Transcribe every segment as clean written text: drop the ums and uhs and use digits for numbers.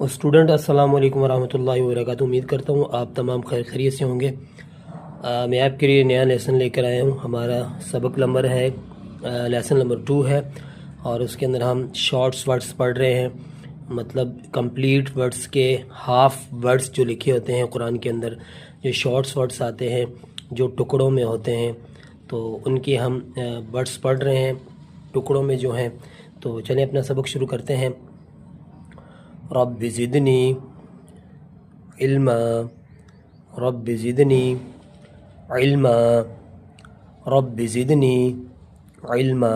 اور اسٹوڈنٹ السلام علیکم ورحمۃ اللہ وبرکاتہ۔ امید کرتا ہوں آپ تمام خیر خیریت سے ہوں گے۔ میں آپ کے لیے نیا لیسن لے کر آیا ہوں۔ ہمارا سبق نمبر ہے لیسن نمبر 2 ہے، اور اس کے اندر ہم شارٹس ورڈس پڑھ رہے ہیں، مطلب کمپلیٹ ورڈس کے ہاف ورڈس جو لکھے ہوتے ہیں قرآن کے اندر، جو شارٹس ورڈس آتے ہیں جو ٹکڑوں میں ہوتے ہیں، تو ان کے ہم ورڈس پڑھ رہے ہیں ٹکڑوں میں جو ہیں۔ تو چلیں اپنا سبق شروع کرتے ہیں۔ رب زدنی علما، رب زدنی علما، رب زدنی علما،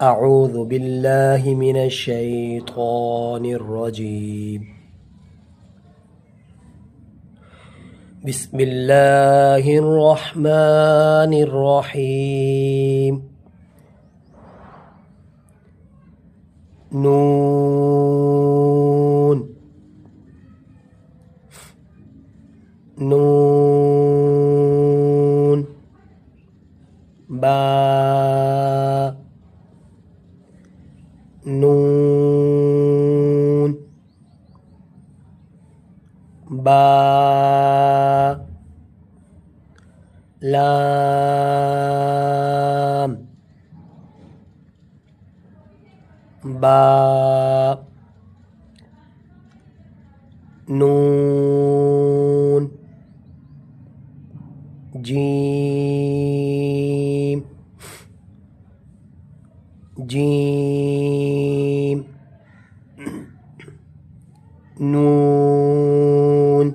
اعوذ باللہ من الشیطان الرجیم، بسم اللہ الرحمن الرحیم، نون نون، با نون، با، لام، با، نون، جیم، جیم، نون،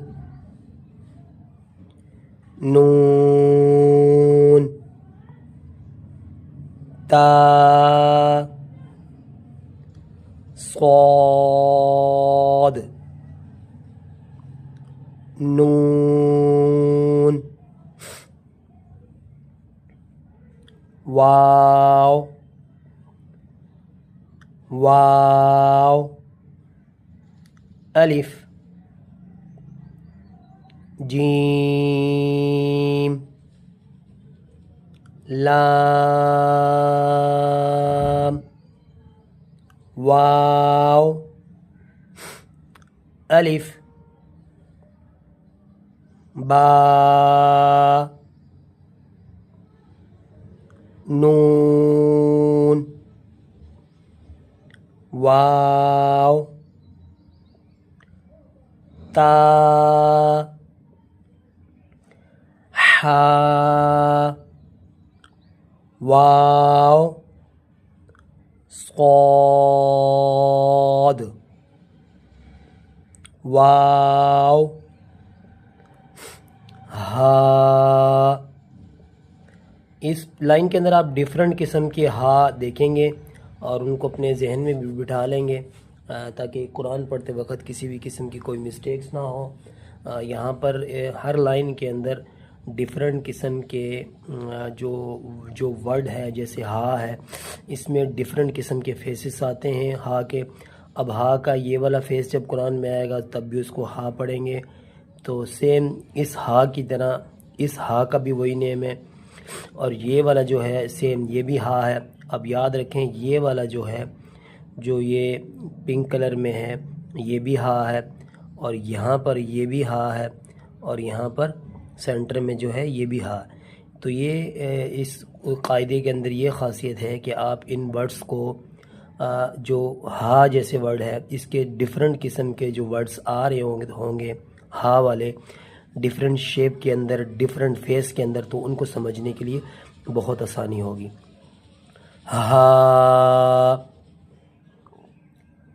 نون، تا، صاد، نون، واو، واو، الف، جیم، لام، واو، الف، با، نون، واو، تا، حا، واو، صاد، واو، ہا۔ اس لائن کے اندر آپ ڈیفرنٹ قسم کے ہا دیکھیں گے اور ان کو اپنے ذہن میں بھی بٹھا لیں گے، تاکہ قرآن پڑھتے وقت کسی بھی قسم کی کوئی مسٹیکس نہ ہو۔ یہاں پر ہر لائن کے اندر ڈیفرنٹ قسم کے جو ورڈ ہے، جیسے ہا ہے، اس میں ڈیفرنٹ قسم کے فیسز آتے ہیں ہا کے۔ اب ہا کا یہ والا فیس جب قرآن میں آئے گا تب بھی اس کو ہا پڑھیں گے، تو سیم اس ہا کی طرح اس ہا کا بھی وہی نیم ہے، اور یہ والا جو ہے سیم یہ بھی ہا ہے۔ اب یاد رکھیں یہ والا جو ہے، جو یہ پنک کلر میں ہے، یہ بھی ہا ہے، اور یہاں پر یہ بھی ہا ہے، اور یہاں پر سینٹر میں جو ہے یہ بھی ہا ہے۔ تو یہ اس قاعدے کے اندر یہ خاصیت ہے کہ آپ ان ورڈز کو جو ہا جیسے ورڈ ہے، اس کے ڈیفرنٹ قسم کے جو ورڈز آ رہے ہوں گے ہا والے، ڈیفرنٹ شیپ کے اندر، ڈیفرنٹ فیس کے اندر، تو ان کو سمجھنے کے لیے بہت آسانی ہوگی۔ ہا،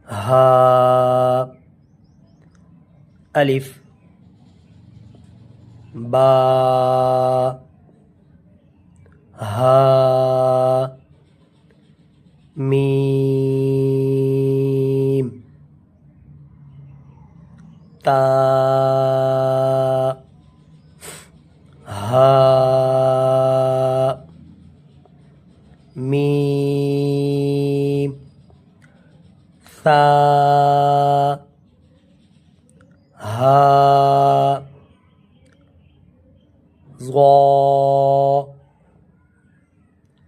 ہا، الف، با، ہا، میم، تا، ہا، میم، ثا، ہا، ظا،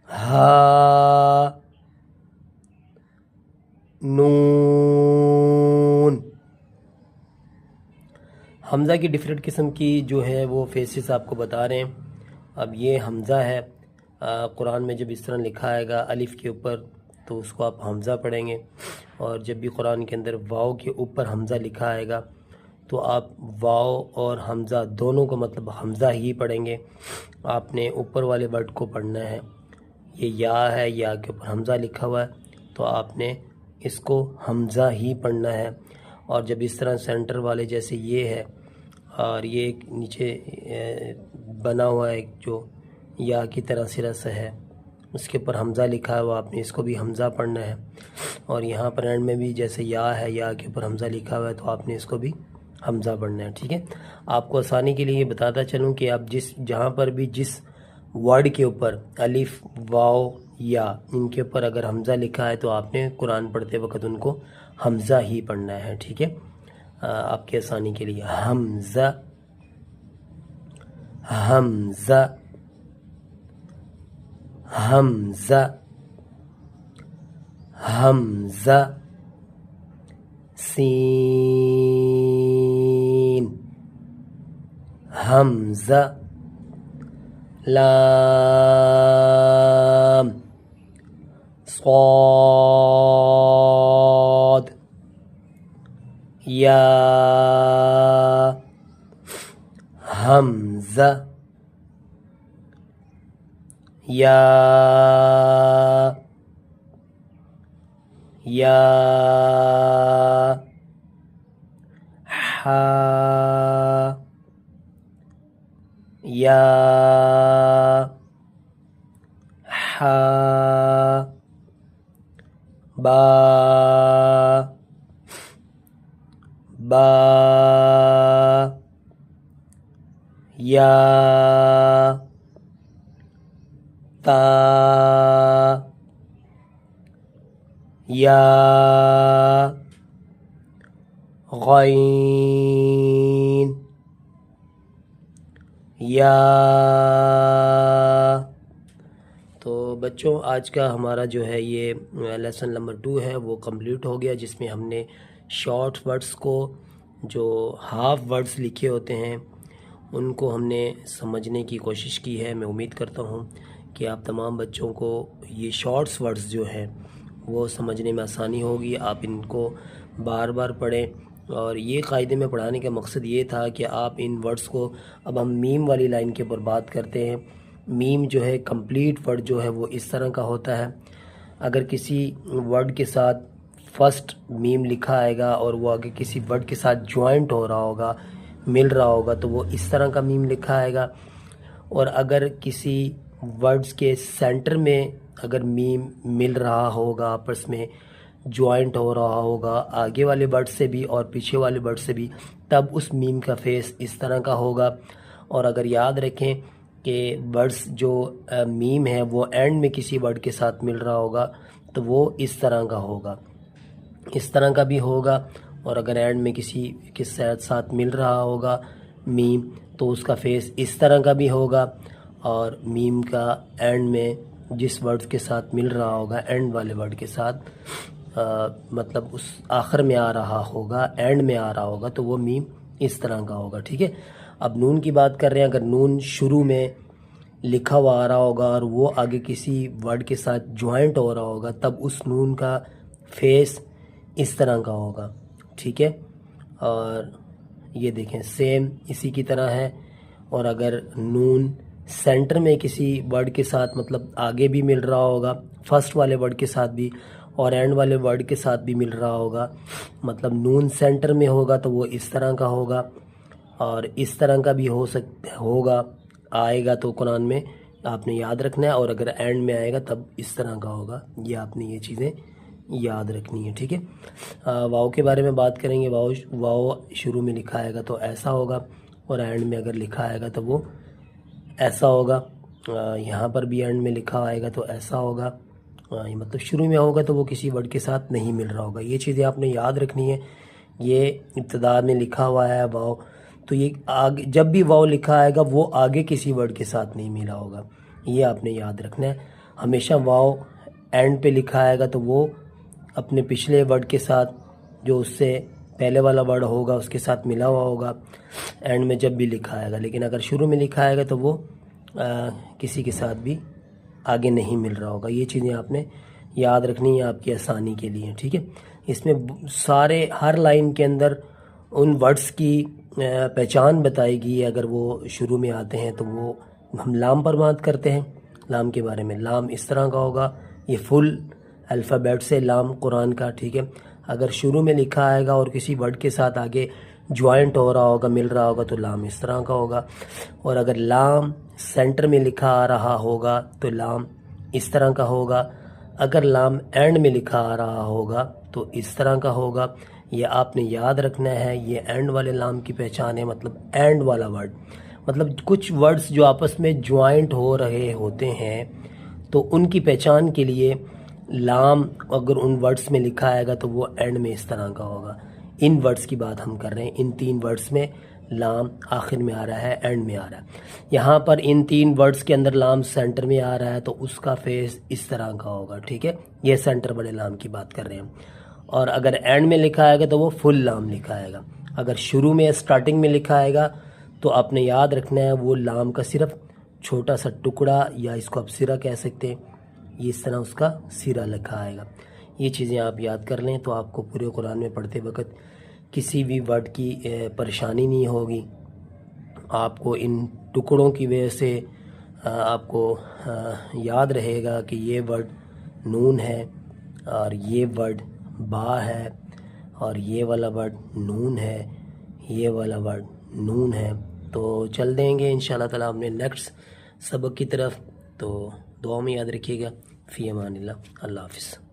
ہا، نون، حمزہ کی ڈیفرنٹ قسم کی جو ہے وہ فیسز آپ کو بتا رہے ہیں۔ اب یہ حمزہ ہے، قرآن میں جب اس طرح لکھا آئے گا الف کے اوپر تو اس کو آپ حمزہ پڑھیں گے، اور جب بھی قرآن کے اندر واو کے اوپر حمزہ لکھا آئے گا تو آپ واو اور حمزہ دونوں کو مطلب حمزہ ہی پڑھیں گے۔ آپ نے اوپر والے ورڈ کو پڑھنا ہے، یہ یا ہے، یا کے اوپر حمزہ لکھا ہوا ہے تو آپ نے اس کو حمزہ ہی پڑھنا ہے۔ اور جب اس طرح سینٹر والے جیسے یہ ہے اور یہ ایک نیچے بنا ہوا ہے ایک جو یا کی طرح سرا سے ہے، اس کے اوپر حمزہ لکھا ہے وہ آپ نے اس کو بھی حمزہ پڑھنا ہے۔ اور یہاں پر اینڈ میں بھی جیسے یا ہے، یا کے اوپر حمزہ لکھا ہوا ہے تو آپ نے اس کو بھی حمزہ پڑھنا ہے، ٹھیک ہے۔ آپ کو آسانی کے لیے یہ بتاتا چلوں کہ آپ جہاں پر بھی جس ورڈ کے اوپر الف، واو، یا ان کے اوپر اگر حمزہ لکھا ہے تو آپ نے قرآن پڑھتے وقت ان کو حمزہ ہی پڑھنا ہے، ٹھیک ہے۔ آپ کی آسانی کے لیے حمزہ، حمزہ، حمزہ، حمزہ، سین، حمزہ، لام، صاد، یا، حمزہ، یا، یا، حا، یا، حا، با، با، یا، تا، یا، غین، یا۔ تو بچوں آج کا ہمارا جو ہے یہ لیسن نمبر 2 ہے وہ کمپلیٹ ہو گیا، جس میں ہم نے شارٹ ورڈز کو جو ہاف ورڈز لکھے ہوتے ہیں ان کو ہم نے سمجھنے کی کوشش کی ہے۔ میں امید کرتا ہوں کہ آپ تمام بچوں کو یہ شارٹس ورڈز جو ہیں وہ سمجھنے میں آسانی ہوگی۔ آپ ان کو بار بار پڑھیں، اور یہ قاعدے میں پڑھانے کا مقصد یہ تھا کہ آپ ان ورڈز کو، اب ہم میم والی لائن کے اوپر بات کرتے ہیں۔ میم جو ہے کمپلیٹ ورڈ جو ہے وہ اس طرح کا ہوتا ہے، اگر کسی ورڈ کے ساتھ فرسٹ میم لکھا آئے گا اور وہ آگے کسی ورڈ کے ساتھ جوائنٹ ہو رہا ہوگا، مل رہا ہوگا، تو وہ اس طرح کا میم لکھا آئے گا۔ اور اگر کسی ورڈز کے سینٹر میں اگر میم مل رہا ہوگا، آپس میں جوائنٹ ہو رہا ہوگا آگے والے ورڈ سے بھی اور پیچھے والے ورڈ سے بھی، تب اس میم کا فیس اس طرح کا ہوگا۔ اور اگر یاد رکھیں کہ ورڈز جو میم ہے وہ اینڈ میں کسی ورڈ کے ساتھ مل رہا ہوگا تو وہ اس طرح کا ہوگا، اس طرح کا بھی ہوگا۔ اور اگر اینڈ میں کسی کے ساتھ مل رہا ہوگا میم تو اس کا فیس اس طرح کا بھی ہوگا، اور میم کا اینڈ میں جس ورڈ کے ساتھ مل رہا ہوگا اینڈ والے ورڈ کے ساتھ مطلب اس آخر میں آ رہا ہوگا، اینڈ میں آ رہا ہوگا تو وہ میم اس طرح کا ہوگا، ٹھیک ہے۔ اب نون کی بات کر رہے ہیں، اگر نون شروع میں لکھا ہوا آ رہا ہوگا اور وہ آگے کسی ورڈ کے ساتھ جوائنٹ ہو رہا ہوگا تب اس نون کا فیس اس طرح کا ہوگا، ٹھیک ہے۔ اور یہ دیکھیں سیم اسی کی طرح ہے۔ اور اگر نون سینٹر میں کسی ورڈ کے ساتھ مطلب آگے بھی مل رہا ہوگا، فرسٹ والے ورڈ کے ساتھ بھی اور اینڈ والے ورڈ کے ساتھ بھی مل رہا ہوگا، مطلب نون سینٹر میں ہوگا تو وہ اس طرح کا ہوگا، اور اس طرح کا بھی ہوگا آئے گا تو قرآن میں آپ نے یاد رکھنا ہے، اور اگر اینڈ میں آئے گا تب اس طرح کا ہوگا۔ یہ آپ نے یہ چیزیں یاد رکھنی ہے، ٹھیک ہے۔ واو کے بارے میں بات کریں گے۔ واو شروع میں لکھا آئے گا تو ایسا ہوگا، اور اینڈ میں اگر لکھا آئے گا تو وہ ایسا ہوگا۔ یہاں پر بھی اینڈ میں لکھا آئے گا تو ایسا ہوگا، مطلب شروع میں ہوگا تو وہ کسی ورڈ کے ساتھ نہیں مل رہا ہوگا۔ یہ چیزیں آپ نے یاد رکھنی ہے۔ یہ ابتدا میں لکھا ہوا ہے واو، تو یہ آگے جب بھی واو لکھا آئے گا وہ آگے کسی ورڈ کے ساتھ نہیں ملا ہوگا، یہ آپ نے یاد رکھنا ہے۔ ہمیشہ واو اینڈ پہ لکھا آئے گا تو وہ اپنے پچھلے ورڈ کے ساتھ جو اس سے پہلے والا ورڈ ہوگا اس کے ساتھ ملا ہوا ہوگا اینڈ میں جب بھی لکھا آئے گا، لیکن اگر شروع میں لکھا آئے گا تو وہ کسی کے ساتھ بھی آگے نہیں مل رہا ہوگا۔ یہ چیزیں آپ نے یاد رکھنی ہے آپ کی آسانی کے لیے، ٹھیک ہے۔ اس میں سارے ہر لائن کے اندر ان ورڈز کی پہچان بتائی گئی ہے۔ اگر وہ شروع میں آتے ہیں تو وہ ہم لام پر بات کرتے ہیں، لام کے بارے میں۔ لام اس طرح کا ہوگا، یہ فل الفابیٹ سے لام قرآن کا، ٹھیک ہے۔ اگر شروع میں لکھا آئے گا اور کسی ورڈ کے ساتھ آگے جوائنٹ ہو رہا ہوگا، مل رہا ہوگا، تو لام اس طرح کا ہوگا۔ اور اگر لام سینٹر میں لکھا آ رہا ہوگا تو لام اس طرح کا ہوگا۔ اگر لام اینڈ میں لکھا آ رہا ہوگا تو اس طرح کا ہوگا۔ یہ آپ نے یاد رکھنا ہے، یہ اینڈ والے لام کی پہچان ہے، مطلب اینڈ والا ورڈ، مطلب کچھ ورڈز جو آپس میں جوائنٹ ہو رہے ہوتے ہیں تو ان کی پہچان کے لیے لام اگر ان ورڈز میں لکھا آئے گا تو وہ اینڈ میں اس طرح کا ہوگا۔ ان ورڈز کی بات ہم کر رہے ہیں، ان 3 ورڈز میں لام آخر میں آ رہا ہے، اینڈ میں آ رہا ہے۔ یہاں پر ان 3 ورڈز کے اندر لام سینٹر میں آ رہا ہے تو اس کا فیس اس طرح کا ہوگا، ٹھیک ہے۔ یہ سینٹر والے لام کی بات کر رہے ہیں۔ اور اگر اینڈ میں لکھا آئے گا تو وہ فل لام لکھا آئے گا۔ اگر شروع میں اسٹارٹنگ میں لکھا آئے گا تو آپ نے یاد رکھنا ہے وہ لام کا صرف چھوٹا سا ٹکڑا، یا اس کو آپ سرا کہہ سکتے ہیں، یہ اس طرح اس کا سرا لکھا آئے گا۔ یہ چیزیں آپ یاد کر لیں تو آپ کو پورے قرآن میں پڑھتے وقت کسی بھی ورڈ کی پریشانی نہیں ہوگی۔ آپ کو ان ٹکڑوں کی وجہ سے آپ کو یاد رہے گا کہ یہ ورڈ نون ہے اور یہ ورڈ با ہے اور یہ والا ورڈ نون ہے، یہ والا ورڈ نون ہے۔ تو چل دیں گے انشاءاللہ تعالیٰ اپنے نیکسٹ سبق کی طرف۔ تو دعا میں یاد رکھیے گا۔ فی امان اللہ، اللہ حافظ۔